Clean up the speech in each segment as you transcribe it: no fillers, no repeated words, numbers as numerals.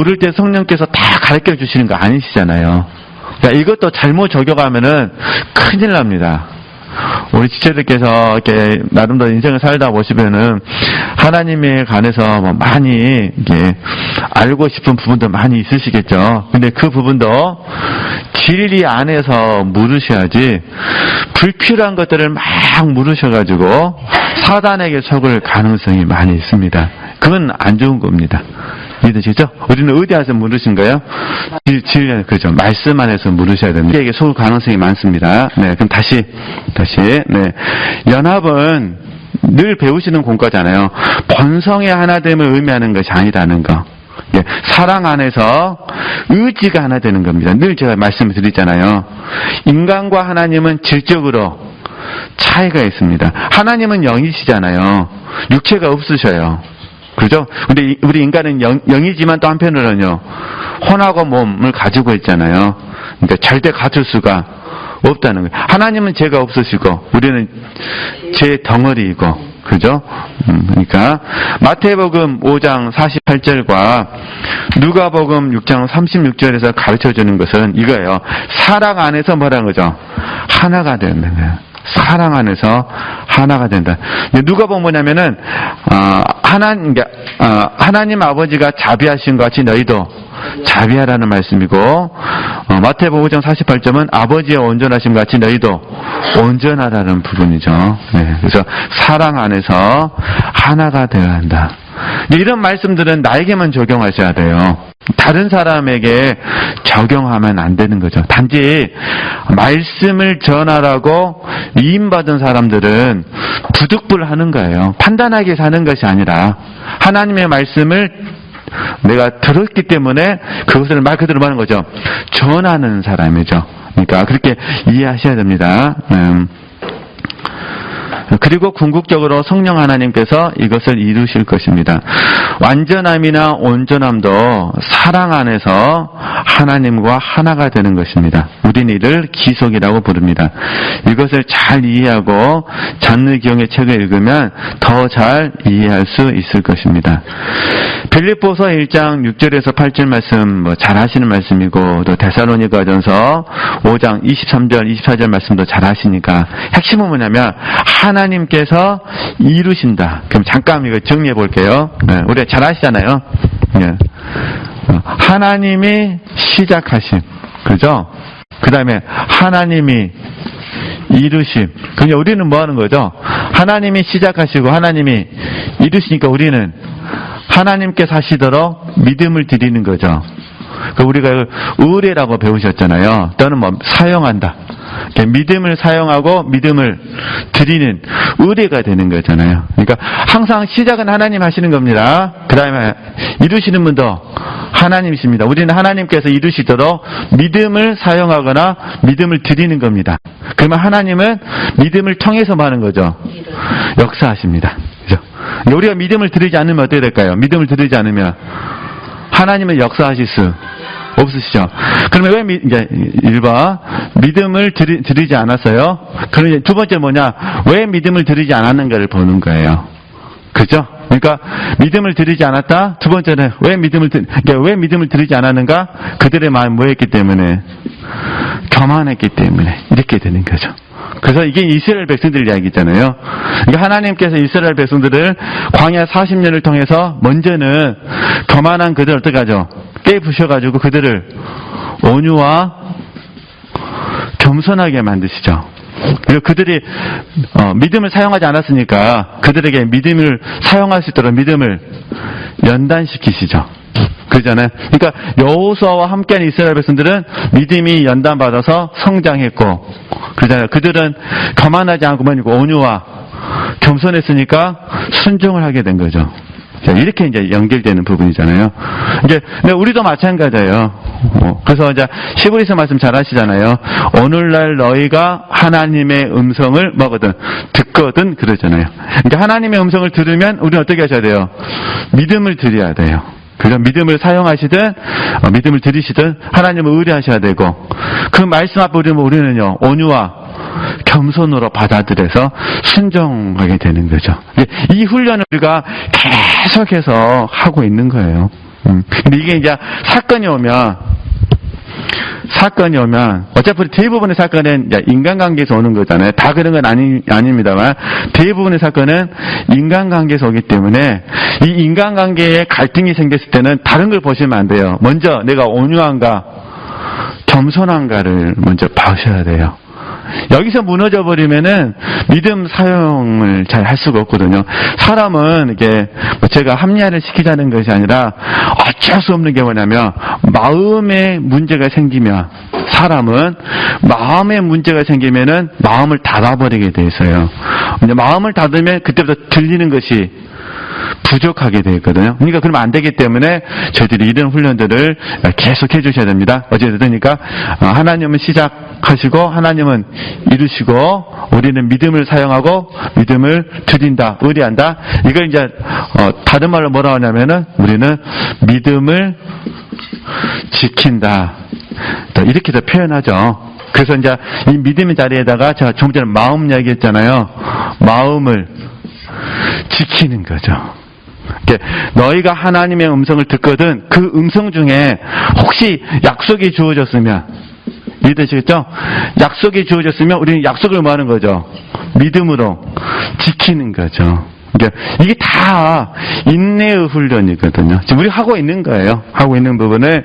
부를 때 성령께서 다 가르쳐 주시는 거 아니시잖아요. 그러니까 이것도 잘못 적용하면은 큰일 납니다. 우리 지체들께서 이렇게 나름대로 인생을 살다 보시면은 하나님에 관해서 뭐 많이 이게 알고 싶은 부분도 많이 있으시겠죠. 근데 그 부분도 진리 안에서 물으셔야지 불필요한 것들을 막 물으셔가지고 사단에게 속을 가능성이 많이 있습니다. 그건 안 좋은 겁니다. 믿으시죠? 우리는 어디 안에서 물으신 거예요? 진리, 그죠. 말씀 안에서 물으셔야 됩니다. 이게 속을 가능성이 많습니다. 네, 그럼 다시. 네. 연합은 늘 배우시는 공과잖아요. 본성의 하나됨을 의미하는 것이 아니라는 거. 예, 사랑 안에서 의지가 하나 되는 겁니다. 늘 제가 말씀을 드리잖아요. 인간과 하나님은 질적으로 차이가 있습니다. 하나님은 영이시잖아요. 육체가 없으셔요. 그죠? 근데 우리 인간은 영이지만 또 한편으로는요, 혼하고 몸을 가지고 있잖아요. 그러니까 절대 갖출 수가 없다는 거예요. 하나님은 죄가 없으시고, 우리는 죄 덩어리이고, 그죠? 그러니까, 마태복음 5장 48절과 누가복음 6장 36절에서 가르쳐 주는 것은 이거예요. 사랑 안에서 뭐라는 거죠? 하나가 되는 거예요. 사랑 안에서 하나가 된다. 누가 보면 뭐냐면은 하나님 아버지가 자비하신 것 같이 너희도 자비하라는 말씀이고, 마태복음 5장 48절은 아버지의 온전하심 같이 너희도 온전하라는 부분이죠. 네, 그래서 사랑 안에서 하나가 되어야 한다. 이런 말씀들은 나에게만 적용하셔야 돼요. 다른 사람에게 적용하면 안 되는 거죠. 단지 말씀을 전하라고 위임받은 사람들은 부득불하는 거예요. 판단하게 사는 것이 아니라 하나님의 말씀을 내가 들었기 때문에 그것을 말 그대로 하는 거죠. 전하는 사람이죠. 그러니까 그렇게 이해하셔야 됩니다. 그리고 궁극적으로 성령 하나님께서 이것을 이루실 것입니다. 완전함이나 온전함도 사랑 안에서 하나님과 하나가 되는 것입니다. 우리는 이를 기속이라고 부릅니다. 이것을 잘 이해하고 잔느기용의 책을 읽으면 더 잘 이해할 수 있을 것입니다. 빌립보서 1장 6절에서 8절 말씀 잘 하시는 말씀이고, 또 데살로니가전서 5장 23절 24절 말씀도 잘 하시니까 핵심은 뭐냐면 하나님께서 이루신다. 그럼 잠깐 이거 정리해 볼게요. 네, 우리가 잘 아시잖아요. 네. 하나님이 시작하심, 그죠? 그 다음에 하나님이 이루심. 그러니까 우리는 뭐 하는 거죠? 하나님이 시작하시고 하나님이 이루시니까 우리는 하나님께 사시도록 믿음을 드리는 거죠. 우리가 의뢰라고 배우셨잖아요. 또는 사용한다. 믿음을 사용하고 믿음을 드리는 의뢰가 되는 거잖아요. 그러니까 항상 시작은 하나님 하시는 겁니다. 그 다음에 이루시는 분도 하나님이십니다. 우리는 하나님께서 이루시도록 믿음을 사용하거나 믿음을 드리는 겁니다. 그러면 하나님은 믿음을 통해서 하는 거죠. 역사하십니다. 그죠? 우리가 믿음을 드리지 않으면 어떻게 될까요? 믿음을 드리지 않으면 하나님은 역사하실 수 없으시죠. 그러면 왜 이제 1번 믿음을 드리지 않았어요? 그럼 두 번째 뭐냐? 왜 믿음을 드리지 않았는가를 보는 거예요. 그죠? 그러니까 믿음을 드리지 않았다. 두 번째는 왜 믿음을 드리지 않았는가? 그들의 마음이 뭐였기 때문에? 교만했기 때문에 이렇게 되는 거죠. 그래서 이게 이스라엘 백성들 이야기잖아요. 그러니까 하나님께서 이스라엘 백성들을 광야 40년을 통해서 먼저는 교만한 그들을 어떻게 하죠? 깨부셔가지고 그들을 온유와 겸손하게 만드시죠. 그리고 그들이 믿음을 사용하지 않았으니까 그들에게 믿음을 사용할 수 있도록 믿음을 연단시키시죠. 그러잖아요. 그러니까 여호수아와 함께한 이스라엘 백성들은 믿음이 연단받아서 성장했고, 그러잖아요. 그들은 교만하지 않고 온유와 겸손했으니까 순종을 하게 된 거죠. 자, 이렇게 이제 연결되는 부분이잖아요. 이제 우리도 마찬가지예요. 그래서 이제 히브리서 말씀 잘 하시잖아요. 오늘날 너희가 하나님의 음성을 듣거든 그러잖아요. 그러니까 하나님의 음성을 들으면 우리는 어떻게 하셔야 돼요? 믿음을 드려야 돼요. 그래서 믿음을 사용하시든 믿음을 드리시든 하나님을 의뢰하셔야 되고, 그 말씀 앞에 우리는요 온유와 겸손으로 받아들여서 순종하게 되는 거죠. 이 훈련을 우리가 계속해서 하고 있는 거예요. 근데 이게 이제 사건이 오면 어차피 대부분의 사건은 인간관계에서 오는 거잖아요. 다 그런 건 아닙니다만 대부분의 사건은 인간관계에서 오기 때문에 이 인간관계에 갈등이 생겼을 때는 다른 걸 보시면 안 돼요. 먼저 내가 온유한가 겸손한가를 먼저 봐셔야 돼요. 여기서 무너져 버리면은 믿음 사용을 잘 할 수가 없거든요. 사람은 이게 제가 합리화를 시키자는 것이 아니라 어쩔 수 없는 게 뭐냐면 마음에 문제가 생기면 사람은 마음에 문제가 생기면은 마음을 닫아버리게 돼 있어요. 이제 마음을 닫으면 그때부터 들리는 것이 부족하게 되거든요. 그러니까 그러면 안 되기 때문에 저희들이 이런 훈련들을 계속 해주셔야 됩니다. 어쨌든 그러니까 하나님은 시작하시고 하나님은 이루시고 우리는 믿음을 사용하고 믿음을 드린다, 의뢰한다. 이걸 이제 다른 말로 뭐라 하냐면은 우리는 믿음을 지킨다. 이렇게도 표현하죠. 그래서 이제 이 믿음의 자리에다가 제가 조금 전에 마음 이야기했잖아요. 마음을 지키는 거죠. 너희가 하나님의 음성을 듣거든 그 음성 중에 혹시 약속이 주어졌으면 이해되시겠죠? 약속이 주어졌으면 우리는 약속을 뭐 하는 거죠? 믿음으로 지키는 거죠. 이게 다 인내의 훈련이거든요. 지금 우리 하고 있는 거예요. 하고 있는 부분을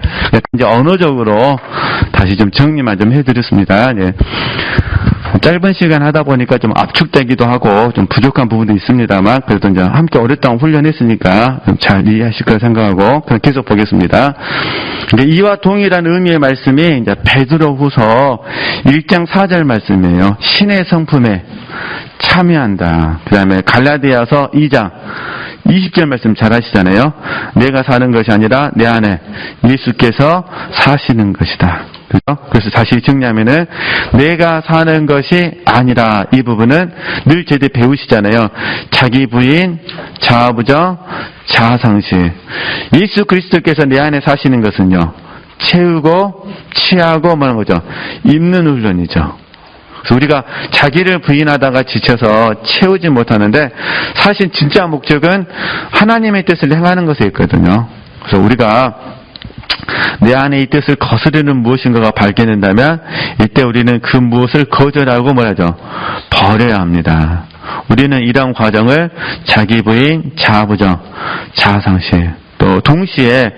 이제 언어적으로 다시 좀 정리만 좀 해드렸습니다. 예. 짧은 시간 하다 보니까 좀 압축되기도 하고 좀 부족한 부분도 있습니다만 그래도 이제 함께 오랫동안 훈련했으니까 좀 잘 이해하실 거라 생각하고 그럼 계속 보겠습니다. 이와 동일한 의미의 말씀이 이제 베드로후서 1장 4절 말씀이에요. 신의 성품에 참여한다. 그 다음에 갈라디아서 2장 20절 말씀 잘 하시잖아요. 내가 사는 것이 아니라 내 안에 예수께서 사시는 것이다. 그렇죠? 그래서 다시 정리하면은 내가 사는 것이 아니라 이 부분은 늘 제대 배우시잖아요. 자기 부인, 자아부정, 자아상실. 예수 그리스도께서 내 안에 사시는 것은요. 채우고 취하고 뭐라는 거죠? 입는 훈련이죠. 그래서 우리가 자기를 부인하다가 지쳐서 채우지 못하는데 사실 진짜 목적은 하나님의 뜻을 행하는 것에 있거든요. 그래서 우리가 내 안에 이 뜻을 거스르는 무엇인가가 발견된다면 이때 우리는 그 무엇을 거절하고 뭐라죠? 버려야 합니다. 우리는 이런 과정을 자기 부인, 자아부정, 자아상실 또 동시에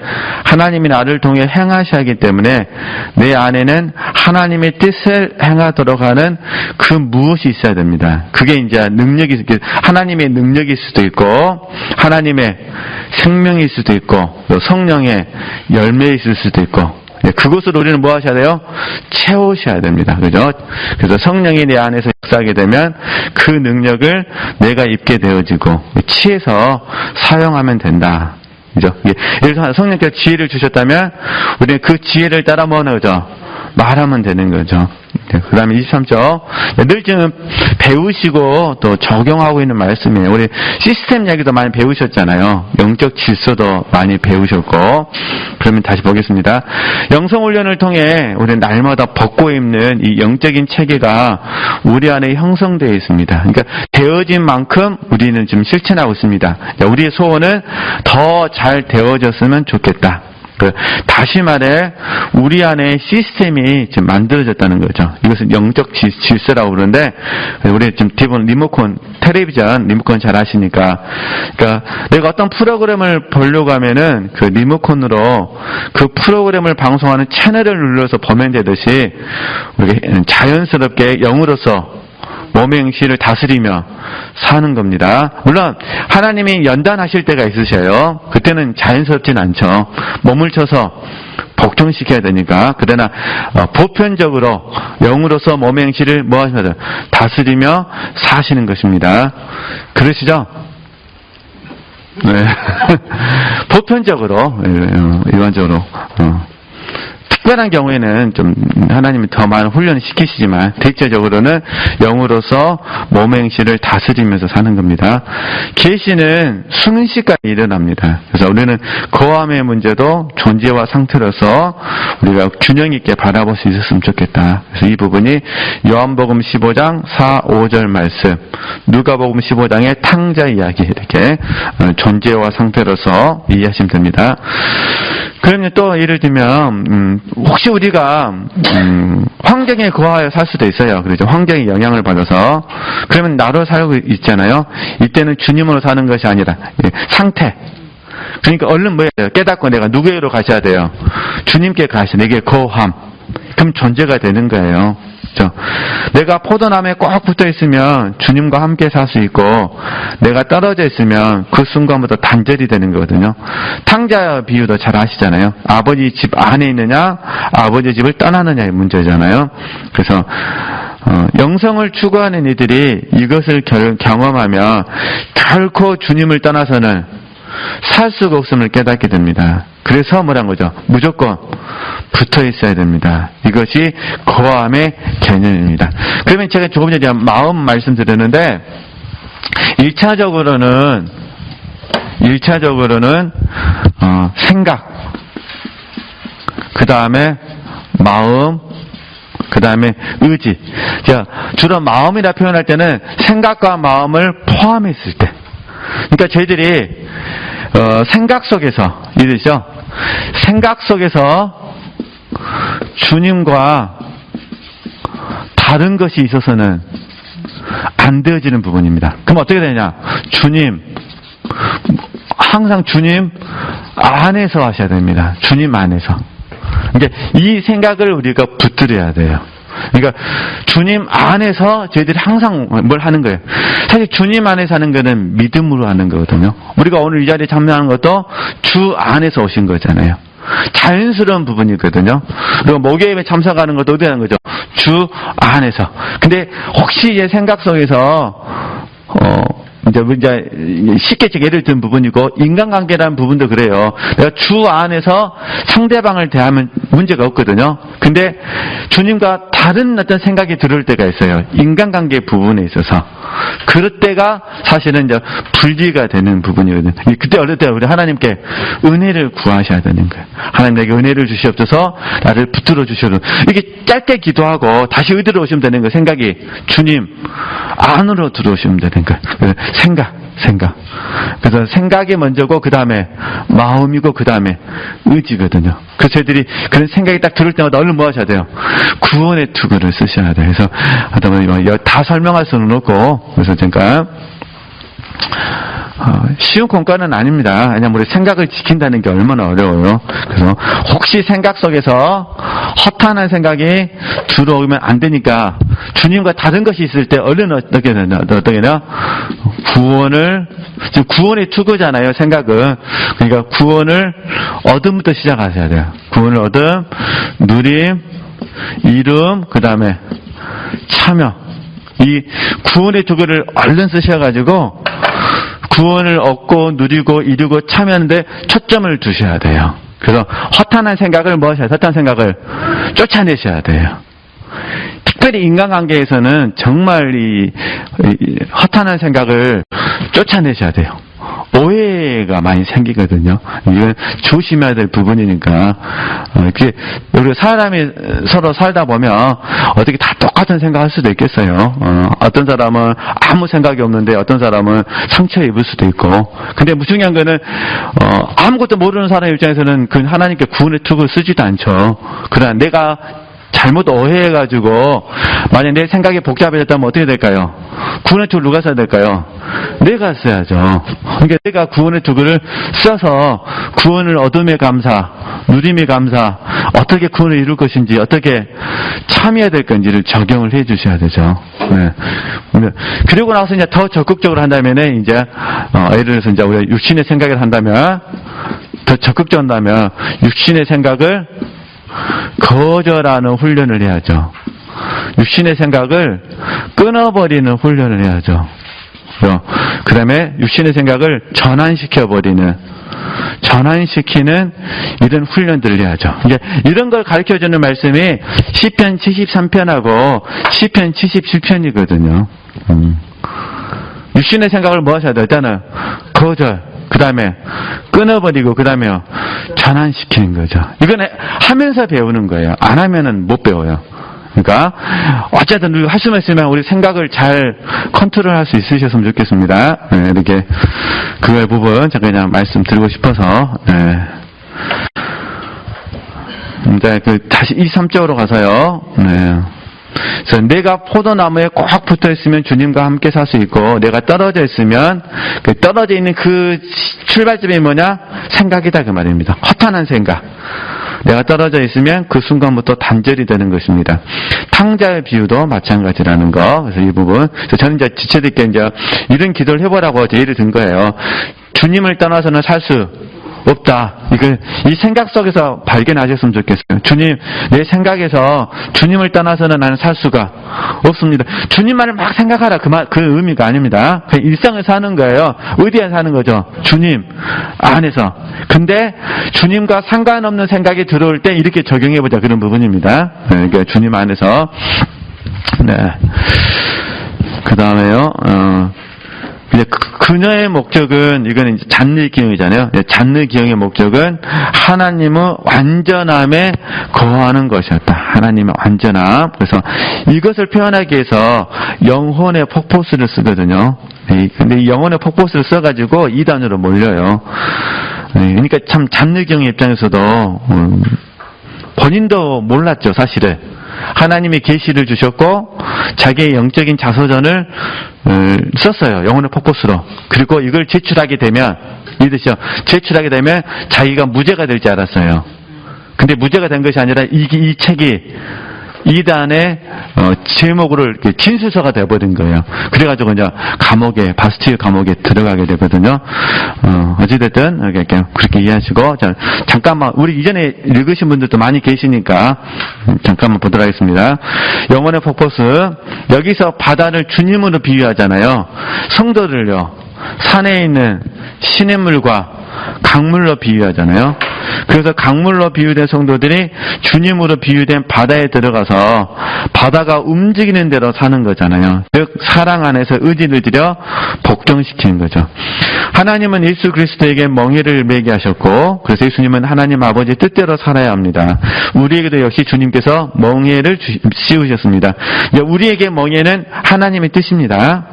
하나님이 나를 통해 행하셔야 하기 때문에 내 안에는 하나님의 뜻을 행하도록 하는 그 무엇이 있어야 됩니다. 그게 이제 능력이, 하나님의 능력일 수도 있고 하나님의 생명일 수도 있고 또 성령의 열매일 수도 있고 그것을 우리는 뭐 하셔야 돼요? 채우셔야 됩니다. 그죠? 그래서 성령이 내 안에서 역사하게 되면 그 능력을 내가 입게 되어지고 취해서 사용하면 된다. 그죠? 예를 들어서 성령께서 지혜를 주셨다면 우리는 그 지혜를 따라 뭐 하는 거죠? 말하면 되는 거죠. 그 다음에 23절. 늘 지금 배우시고 또 적용하고 있는 말씀이에요. 우리 시스템 이야기도 많이 배우셨잖아요. 영적 질서도 많이 배우셨고. 그러면 다시 보겠습니다. 영성훈련을 통해 우리는 날마다 벗고 입는 이 영적인 체계가 우리 안에 형성되어 있습니다. 그러니까 되어진 만큼 우리는 지금 실천하고 있습니다. 우리의 소원은 더 잘 되어졌으면 좋겠다. 다시 말해 우리 안에 시스템이 지금 만들어졌다는 거죠. 이것은 영적 질서라고 그러는데 우리 지금 기본 리모컨 텔레비전 리모컨 잘 아시니까 그러니까 내가 어떤 프로그램을 보려고 하면은 그 리모컨으로 그 프로그램을 방송하는 채널을 눌러서 보면 되듯이 우리 자연스럽게 영으로서 몸의 행실을 다스리며 사는 겁니다. 물론 하나님이 연단하실 때가 있으셔요. 그때는 자연스럽진 않죠. 몸을 쳐서 복종시켜야 되니까. 그러나 보편적으로 영으로서 몸의 행실을 뭐 하시면 다스리며 사시는 것입니다. 그러시죠? 네. 보편적으로 일반적으로 특별한 경우에는 좀 하나님이 더 많은 훈련을 시키시지만 대체적으로는 영으로서 몸의 행실을 다스리면서 사는 겁니다. 계시는 순식간에 일어납니다. 그래서 우리는 거함의 문제도 존재와 상태로서 우리가 균형 있게 바라볼 수 있었으면 좋겠다. 그래서 이 부분이 요한복음 15장 4, 5절 말씀, 누가복음 15장의 탕자 이야기 이렇게 존재와 상태로서 이해하시면 됩니다. 그러면 또 예를 들면 혹시 우리가 환경에 거하여 살 수도 있어요. 그렇죠. 환경의 영향을 받아서. 그러면 나로 살고 있잖아요. 이때는 주님으로 사는 것이 아니라 상태. 그러니까 얼른 뭐예요? 깨닫고 내가 누구에게로 가셔야 돼요? 주님께 가셔야 내게 거함. 그럼 존재가 되는 거예요. 그렇죠? 내가 포도나무에 꼭 붙어 있으면 주님과 함께 살 수 있고, 내가 떨어져 있으면 그 순간부터 단절이 되는 거거든요. 탕자 비유도 잘 아시잖아요. 아버지 집 안에 있느냐, 아버지 집을 떠나느냐의 문제잖아요. 그래서 영성을 추구하는 이들이 이것을 경험하며 결코 주님을 떠나서는 살 수가 없음을 깨닫게 됩니다. 그래서 뭐란 거죠? 무조건 붙어 있어야 됩니다. 이것이 거함의 개념입니다. 그러면 제가 조금 전에 마음 말씀드렸는데 1차적으로는 생각, 그 다음에 마음, 그 다음에 의지. 자, 주로 마음이라 표현할 때는 생각과 마음을 포함했을 때. 그러니까 저희들이 생각 속에서 이르죠. 생각 속에서 주님과 다른 것이 있어서는 안 되어지는 부분입니다. 그럼 어떻게 되냐? 항상 주님 안에서 하셔야 됩니다. 주님 안에서. 그러니까 이 생각을 우리가 붙들어야 돼요. 그러니까 주님 안에서 저희들이 항상 뭘 하는 거예요. 사실 주님 안에서 하는 거는 믿음으로 하는 거거든요. 우리가 오늘 이 자리에 참여하는 것도 주 안에서 오신 거잖아요. 자연스러운 부분이거든요. 그리고 목요일에 참석하는 것도 어디 하는 거죠? 주 안에서. 근데 혹시 이제 생각 속에서 이제 쉽게 예를 든 부분이고, 인간관계라는 부분도 그래요. 내가 주 안에서 상대방을 대하면 문제가 없거든요. 근데 주님과 다른 어떤 생각이 들어올 때가 있어요. 인간관계 부분에 있어서. 그럴 때가 사실은 이제 분리가 되는 부분이거든요. 그때 어릴 때 우리 하나님께 은혜를 구하셔야 되는 거예요. 하나님 내게 은혜를 주시옵소서, 나를 붙들어 주시옵소서. 이게 짧게 기도하고 다시 의대로 오시면 되는 거예요. 생각이 주님 안으로 들어오시면 되는 거예요. 생각. 그래서 생각이 먼저고, 그 다음에 마음이고, 그 다음에 의지거든요. 그래서 저희들이 그런 생각이 딱 들을 때마다 얼른 뭐 하셔야 돼요? 구원의 투구를 쓰셔야 돼요. 그래서 하다 보면 다 설명할 수는 없고, 그래서 제가 쉬운 공과는 아닙니다. 왜냐면 우리 생각을 지킨다는 게 얼마나 어려워요. 그래서 혹시 생각 속에서 허탄한 생각이 들어오면 안 되니까 주님과 다른 것이 있을 때 얼른 어떻게 되냐? 지금 구원의 투구잖아요, 생각은. 그러니까 구원을 얻음부터 시작하셔야 돼요. 구원을 얻음, 누림, 이름, 그 다음에 참여. 이 구원의 투구를 얼른 쓰셔가지고 구원을 얻고 누리고 이루고 참여하는데 초점을 두셔야 돼요. 그래서 허탄한 생각을 허탄한 생각을 쫓아내셔야 돼요. 특별히 인간관계에서는 정말 이 허탄한 생각을 쫓아내셔야 돼요. 오해가 많이 생기거든요. 이건 조심해야 될 부분이니까. 우리가 사람이 서로 살다 보면 어떻게 다 똑같은 생각할 수도 있겠어요. 어떤 사람은 아무 생각이 없는데 어떤 사람은 상처 입을 수도 있고. 근데 중요한 거는 아무것도 모르는 사람 입장에서는 그 하나님께 구원의 투구를 쓰지도 않죠. 그러나 내가 잘못 오해해가지고 만약 내 생각이 복잡해졌다면 어떻게 될까요? 구원의 투구를 누가 써야 될까요? 내가 써야죠. 그러니까 내가 구원의 투구를 써서 구원을 얻음에 감사, 누림에 감사, 어떻게 구원을 이룰 것인지, 어떻게 참여해야 될 건지를 적용을 해 주셔야 되죠. 네. 그리고 나서 이제 더 적극적으로 한다면은 이제 예를 들어서 이제 우리가 육신의 생각을 한다면, 더 적극적으로 한다면 육신의 생각을 거절하는 훈련을 해야죠. 육신의 생각을 끊어버리는 훈련을 해야죠. 그 다음에 육신의 생각을 전환시켜버리는, 전환시키는 이런 훈련들을 해야죠. 이제 이런 걸 가르쳐주는 말씀이 시편 73편하고 시편 77편이거든요. 육신의 생각을 뭐 하셔야 돼요? 일단은 거절, 그 다음에 끊어버리고, 그 다음에 전환시키는 거죠. 이건 하면서 배우는 거예요. 안 하면은 못 배워요. 그러니까 어쨌든 우리가 할 수만 있으면 우리 생각을 잘 컨트롤할 수 있으셨으면 좋겠습니다. 네, 이렇게 그거의 부분 잠깐 그냥 말씀드리고 싶어서. 네. 이제 다시 23쪽으로 가서요. 네. 그래서 내가 포도나무에 꼭 붙어 있으면 주님과 함께 살 수 있고, 내가 떨어져 있으면 그 떨어져 있는 그 출발점이 뭐냐? 생각이다 그 말입니다. 허탄한 생각. 내가 떨어져 있으면 그 순간부터 단절이 되는 것입니다. 탕자의 비유도 마찬가지라는 거. 그래서 이 부분. 그래서 저는 이제 지체들께 이제 이런 기도를 해보라고 예를 든 거예요. 주님을 떠나서는 살 수 없다. 이 생각 속에서 발견하셨으면 좋겠어요. 주님, 내 생각에서 주님을 떠나서는 나는 살 수가 없습니다. 주님만을 막 생각하라. 그 의미가 아닙니다. 그냥 일상을 사는 거예요. 어디에 사는 거죠? 주님 안에서. 근데 주님과 상관없는 생각이 들어올 때 이렇게 적용해보자. 그런 부분입니다. 네, 그러니까 주님 안에서. 네. 그 다음에요, 이제 그녀의 목적은, 이거는 이제 잔느 기형이잖아요. 잔느 기형의 목적은 하나님의 완전함에 거하는 것이었다. 하나님의 완전함. 그래서 이것을 표현하기 위해서 영혼의 폭포수를 쓰거든요. 근데 이 영혼의 폭포수를 써가지고 2단으로 몰려요. 그러니까 참 잔느 기형의 입장에서도 본인도 몰랐죠, 사실은. 하나님이 계시를 주셨고 자기의 영적인 자서전을 썼어요. 영혼의 폭포수로. 그리고 이걸 제출하게 되면, 믿으시죠? 제출하게 되면 자기가 무죄가 될 줄 알았어요. 근데 무죄가 된 것이 아니라 이 책이 이단의 제목으로 이렇게 진술서가 되어버린 거예요. 그래가지고 이제 바스티유 감옥에 들어가게 되거든요. 어찌됐든 그렇게 이해하시고, 잠깐만 우리 이전에 읽으신 분들도 많이 계시니까 잠깐만 보도록 하겠습니다. 영혼의 폭포수, 여기서 바다를 주님으로 비유하잖아요. 성도들요, 산에 있는 시냇물과 강물로 비유하잖아요. 그래서 강물로 비유된 성도들이 주님으로 비유된 바다에 들어가서 바다가 움직이는 대로 사는 거잖아요. 즉 사랑 안에서 의지를 들여 복종시키는 거죠. 하나님은 예수 그리스도에게 멍에를 매게 하셨고, 그래서 예수님은 하나님 아버지 뜻대로 살아야 합니다. 우리에게도 역시 주님께서 멍에를 씌우셨습니다. 우리에게 멍에는 하나님의 뜻입니다.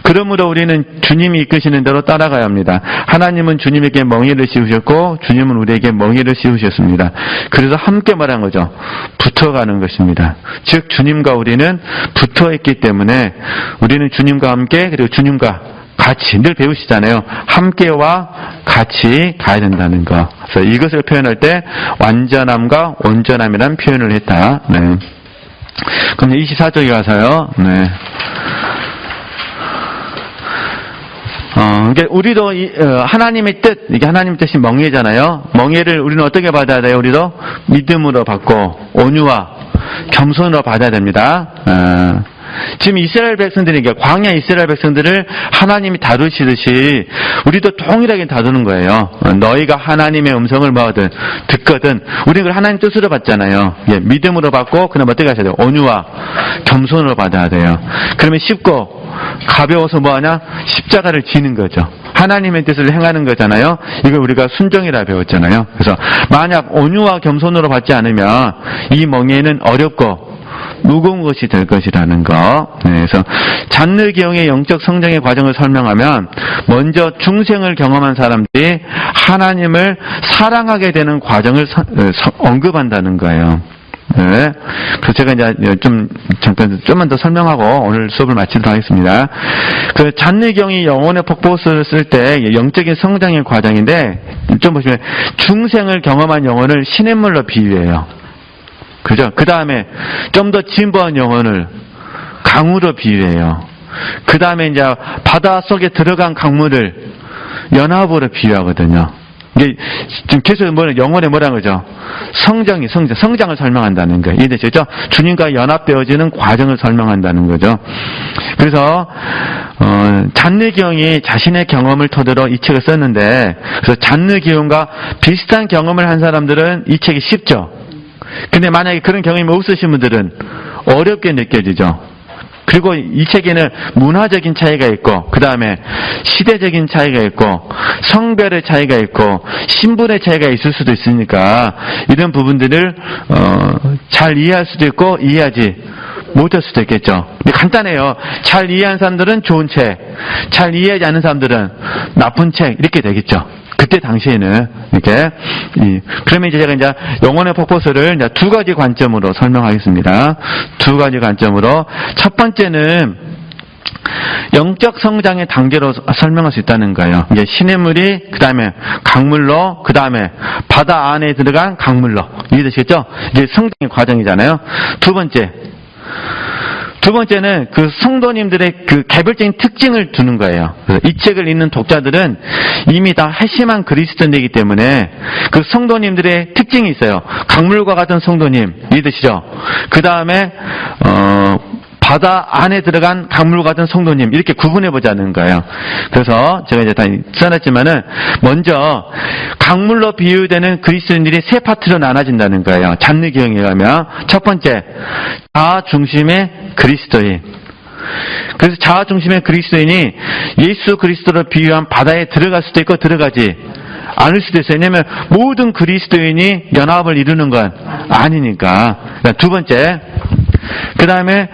그러므로 우리는 주님이 이끄시는 대로 따라가야 합니다. 하나님은 주님에게 멍에를 씌우셨고 주님은 우리에게 멍에를 씌우셨습니다. 그래서 함께 말한 거죠. 붙어가는 것입니다. 즉 주님과 우리는 붙어있기 때문에 우리는 주님과 함께, 그리고 주님과 같이, 늘 배우시잖아요. 함께와 같이 가야 된다는 거. 그래서 이것을 표현할 때 완전함과 온전함이라는 표현을 했다. 네. 그럼 24쪽에 가서요. 네. 그러니까 우리도 하나님의 뜻, 이게 하나님의 뜻이 멍에잖아요. 멍에를 우리는 어떻게 받아야 돼요? 우리도 믿음으로 받고 온유와 겸손으로 받아야 됩니다. 지금 이스라엘 백성들이, 광야 이스라엘 백성들을 하나님이 다루시듯이 우리도 동일하게 다루는 거예요. 너희가 하나님의 음성을 뭐하든 듣거든, 우리는 그걸 하나님 뜻으로 받잖아요. 믿음으로 받고, 그럼 어떻게 하셔야 돼요? 온유와 겸손으로 받아야 돼요. 그러면 쉽고 가벼워서 뭐하냐? 십자가를 지는 거죠. 하나님의 뜻을 행하는 거잖아요. 이걸 우리가 순종이라 배웠잖아요. 그래서 만약 온유와 겸손으로 받지 않으면 이 멍에는 어렵고 무거운 것이 될 것이라는 거. 네, 그래서 잔느기형의 영적 성장의 과정을 설명하면 먼저 중생을 경험한 사람들이 하나님을 사랑하게 되는 과정을 언급한다는 거예요. 네. 그래서 제가 이제 좀만 더 설명하고 오늘 수업을 마치도록 하겠습니다. 그 잔느경이 영혼의 폭포수를 쓸 때 영적인 성장의 과정인데, 좀 보시면 중생을 경험한 영혼을 시냇물로 비유해요. 그죠? 그 다음에 좀 더 진보한 영혼을 강으로 비유해요. 그 다음에 이제 바다 속에 들어간 강물을 연합으로 비유하거든요. 이게 지금 계속 영혼의 뭐라는 거죠? 성장을 설명한다는 거예요. 이해되시죠? 주님과 연합되어지는 과정을 설명한다는 거죠. 그래서 잔느기용이 자신의 경험을 토대로 이 책을 썼는데, 그래서 잔느기용과 비슷한 경험을 한 사람들은 이 책이 쉽죠. 근데 만약에 그런 경험이 없으신 분들은 어렵게 느껴지죠. 그리고 이 책에는 문화적인 차이가 있고, 그 다음에 시대적인 차이가 있고, 성별의 차이가 있고, 신분의 차이가 있을 수도 있으니까 이런 부분들을 잘 이해할 수도 있고 이해하지 못할 수도 있겠죠. 근데 간단해요. 잘 이해한 사람들은 좋은 책, 잘 이해하지 않는 사람들은 나쁜 책, 이렇게 되겠죠. 그때 당시에는 이렇게. 그러면 이제 제가 영혼의 폭포수를 이제 두 가지 관점으로 설명하겠습니다. 두 가지 관점으로. 첫 번째는 영적 성장의 단계로 설명할 수 있다는 거예요. 이게 시냇물이 그 다음에 강물로, 그 다음에 바다 안에 들어간 강물로. 이해되시겠죠? 이게 성장의 과정이잖아요. 두 번째는 그 성도님들의 그 개별적인 특징을 두는 거예요. 이 책을 읽는 독자들은 이미 다 핵심한 그리스도인이기 때문에 그 성도님들의 특징이 있어요. 강물과 같은 성도님, 이해되시죠? 그 다음에 바다 안에 들어간 강물 같은 성도님, 이렇게 구분해 보자는 거예요. 그래서 제가 이제 다 써놨지만은, 먼저 강물로 비유되는 그리스도인들이 세 파트로 나눠진다는 거예요. 잔느기용에 가면. 첫 번째, 자아 중심의 그리스도인. 그래서 자아 중심의 그리스도인이 예수 그리스도로 비유한 바다에 들어갈 수도 있고 들어가지 않을 수도 있어요. 왜냐하면 모든 그리스도인이 연합을 이루는 건 아니니까. 두 번째, 그 다음에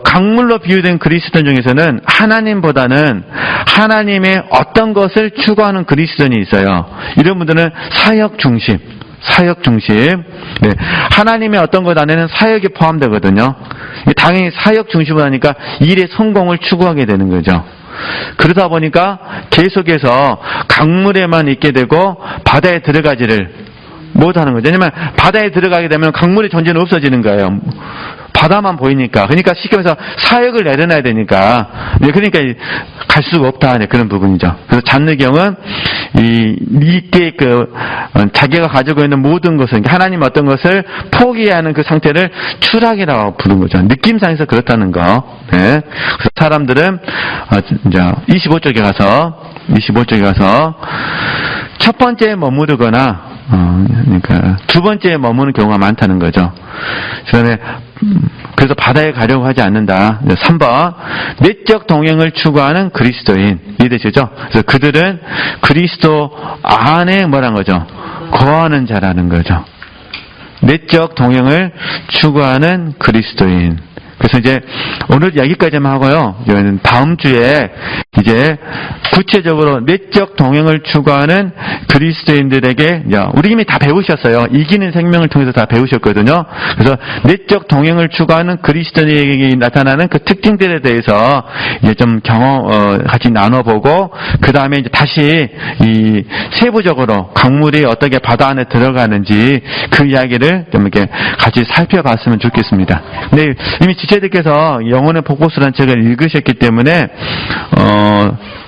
강물로 비유된 그리스도인 중에서는 하나님보다는 하나님의 어떤 것을 추구하는 그리스도인이 있어요. 이런 분들은 사역 중심. 네. 하나님의 어떤 것 안에는 사역이 포함되거든요. 당연히 사역 중심으로 하니까 일의 성공을 추구하게 되는 거죠. 그러다 보니까 계속해서 강물에만 있게 되고 바다에 들어가지를 못하는 거죠. 왜냐면 바다에 들어가게 되면 강물의 존재는 없어지는 거예요. 바다만 보이니까. 그러니까 쉽게 말해서 사역을 내려놔야 되니까. 그러니까 갈 수가 없다. 그런 부분이죠. 그래서 잔느경은 이때 자기가 가지고 있는 모든 것을, 하나님 어떤 것을 포기하는 그 상태를 추락이라고 부르는 거죠. 느낌상에서 그렇다는 거. 네. 그래서 사람들은 이제 25쪽에 가서 첫 번째에 머무르거나 그러니까 두 번째에 머무는 경우가 많다는 거죠. 그래서 바다에 가려고 하지 않는다. 3번, 내적 동행을 추구하는 그리스도인. 이해되시죠? 그래서 그들은 그리스도 안에 뭐란 거죠? 거하는 자라는 거죠. 내적 동행을 추구하는 그리스도인. 그래서 이제 오늘 여기까지만 하고요. 다음 주에 이제 구체적으로 내적 동행을 추구하는 그리스도인들에게, 우리 이미 다 배우셨어요. 이기는 생명을 통해서 다 배우셨거든요. 그래서 내적 동행을 추구하는 그리스도인에게 나타나는 그 특징들에 대해서 이제 좀 같이 나눠보고, 그 다음에 이제 다시 이 세부적으로 강물이 어떻게 바다 안에 들어가는지 그 이야기를 좀 이렇게 같이 살펴봤으면 좋겠습니다. 근데 이미 지체들께서 영혼의 폭포수라는 책을 읽으셨기 때문에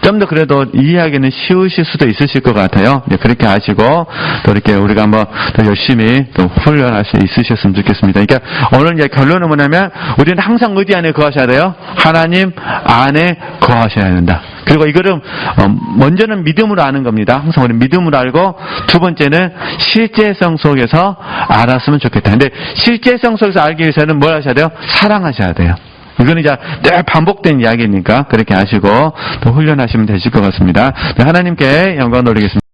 좀 더 그래도 이해하기는 쉬우실 수도 있으실 것 같아요. 그렇게 하시고 또 이렇게 우리가 한번 더 열심히 또 훈련할 수 있으셨으면 좋겠습니다. 그러니까 오늘 이제 결론은 뭐냐면 우리는 항상 어디 안에 거하셔야 돼요? 하나님 안에 거하셔야 된다. 그리고 이거를 먼저는 믿음으로 아는 겁니다. 항상 우리 믿음으로 알고, 두 번째는 실제성 속에서 알았으면 좋겠다. 근데 실제성 속에서 알기 위해서는 뭘 하셔야 돼요? 사랑하셔야 돼요. 이거는 이제 늘 반복된 이야기니까 그렇게 하시고 또 훈련하시면 되실 것 같습니다. 하나님께 영광 돌리겠습니다.